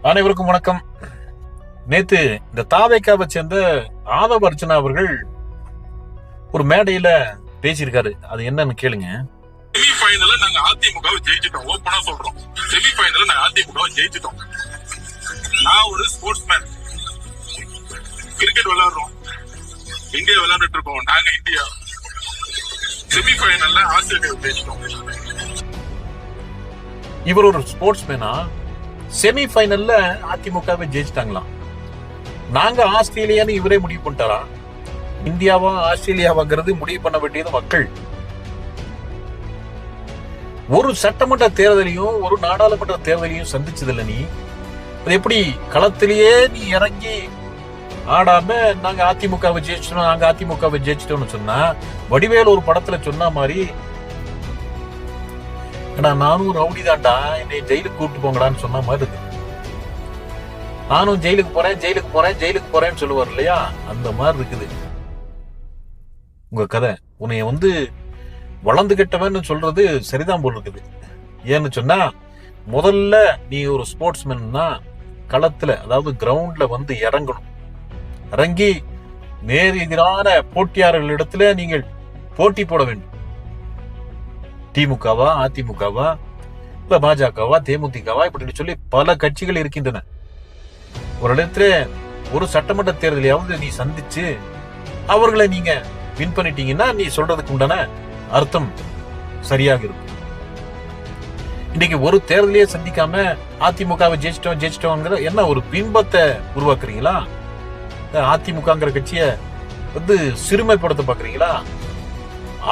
அனைவருக்கும் வணக்கம். நேத்து இந்த தாவேக்காவை சேர்ந்த ஆதவ அர்ஜுனா அவர்கள் ஒரு மேடையில பேசியிருக்காரு. அது என்னன்னு கேளுங்க. செமிஃபைனல்ல நாங்க அதிமுகவை ஜெயிச்சிட்டோம். ஓப்பனா சொல்றோம், செமிஃபைனல்ல நாங்க அதிமுகவை ஜெயிச்சிட்டோம். நான் ஒரு ஸ்போர்ட்ஸ்மேன், கிரிக்கெட் விளையாடுறோம், இந்தியா விளையாண்டுட்டு இருக்கோம். நாங்க இந்தியா செமிஃபைனல்ல ஆஸ்திரேலியாவை ஜெயிச்சிட்டோம். இவர் ஒரு ஸ்போர்ட்ஸ்மேனா? செமிஃபைனல்ல அதிமுகவை ஜெயிச்சிட்டாங்களாம். நாங்க ஆஸ்திரேலியான்னு இவரே முடிவு பண்ணிட்டாரா? இந்தியாவா ஆஸ்திரேலியாவாங்கிறது முடிவு பண்ண வேண்டியது மக்கள். ஒரு சட்டமன்ற தேர்தலையும் ஒரு நாடாளுமன்ற தேர்தலையும் சந்திச்சதில்ல நீ. அது எப்படி களத்திலேயே நீ இறங்கி ஆடாம நாங்க அதிமுகவை ஜெயிச்சிட்டோம், நாங்க அதிமுகவை ஜெயிச்சிட்டோம்னு சொன்னா, வடிவேல் ஒரு படத்துல சொன்ன மாதிரி, நானும் ரவுடி தான்டா, என்னை ஜெயிலுக்கு கூப்பிட்டு போங்கடான்னு சொன்ன மாதிரி இருக்கு. நானும் ஜெயிலுக்கு போறேன் ஜெயிலுக்கு போறேன் ஜெயிலுக்கு போறேன்னு சொல்லுவார் இல்லையா, அந்த மாதிரி இருக்குது உங்க கதை. உன்னைய வளர்ந்து கெட்டவன்னு சொல்றது சரிதான் போல் இருக்குது. ஏன்னு சொன்னா, முதல்ல நீ ஒரு ஸ்போர்ட்ஸ்மேன்னா களத்துல, அதாவது கிரவுண்ட்ல இறங்கணும். இறங்கி நேர் எதிரான போட்டியாளர்களிடத்துல நீங்கள் போட்டி போட வேண்டும். திமுகவா அதிமுகவா இல்ல பாஜகவா தேமுதிகவா இப்படி சொல்லி பல கட்சிகள் இருக்கின்றன. ஒரு இடத்துல ஒரு சட்டமன்ற தேர்தலையாவது நீ சந்திச்சு அவர்களை நீங்க வின் பண்ணிட்டீங்கன்னா நீ சொல்றதுக்கு உண்டான அர்த்தம் சரியாக இருக்கும். இன்னைக்கு ஒரு தேர்தலையே சந்திக்காம அதிமுகவை ஜெயிச்சிட்டோங்கிற என்ன ஒரு பின்பத்தை உருவாக்குறீங்களா? அதிமுகங்கிற கட்சிய சிறுமைப்படுத்த பாக்குறீங்களா?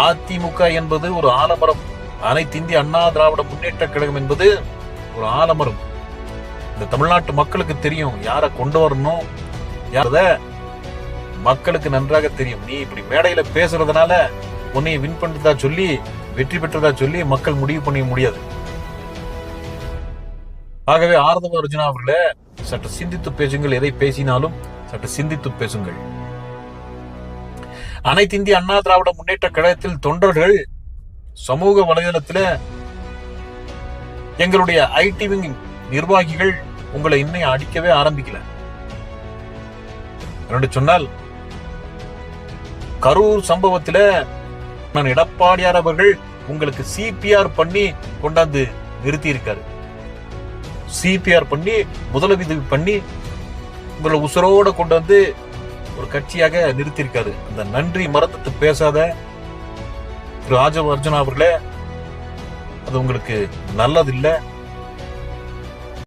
அதிமுக என்பது ஒரு ஆலமரம். அனைத்து இந்திய அண்ணா திராவிட முன்னேற்ற கழகம் என்பது ஒரு ஆலமரம். இந்த தமிழ்நாட்டு மக்களுக்கு தெரியும் யாரை கொண்டு வரணும், யாரத மக்களுக்கு நன்றாக தெரியும். நீ இப்படி மேடையில பேசுறதுனால உன்னை வின் பண்ணதா சொல்லி, வெற்றி பெற்றதா சொல்லி மக்கள் முடிவு பண்ண முடியாது. ஆகவே ஆதவ அர்ஜுனா அவர்களே, சற்று சிந்தித்து பேசுங்கள். எதை பேசினாலும் சற்று சிந்தித்து பேசுங்கள். அனைத்து இந்திய அண்ணா திராவிட முன்னேற்ற கழகத்தில் தொண்டர்கள் சமூக வலைதளத்துல எங்களுடைய ஐடி விங் நிர்வாகிகள் உங்களை இன்னும் அடிக்கவே ஆரம்பிக்கல. என்று சொன்னால், கரூர் சம்பவத்துல நான் எடப்பாடியார் அவர்கள் உங்களுக்கு சிபிஆர் பண்ணி கொண்டாந்து நிறுத்தி இருக்காரு. சிபிஆர் பண்ணி முதலுதவி பண்ணி உங்களை உசுரோட கொண்டு வந்து ஒரு கட்சியாக நிறுத்தியிருக்காரு. அந்த நன்றி மறந்துட்டு பேசாத திரு ஆதவ அர்ஜுனா அவர்களே, அது உங்களுக்கு நல்லது இல்லை.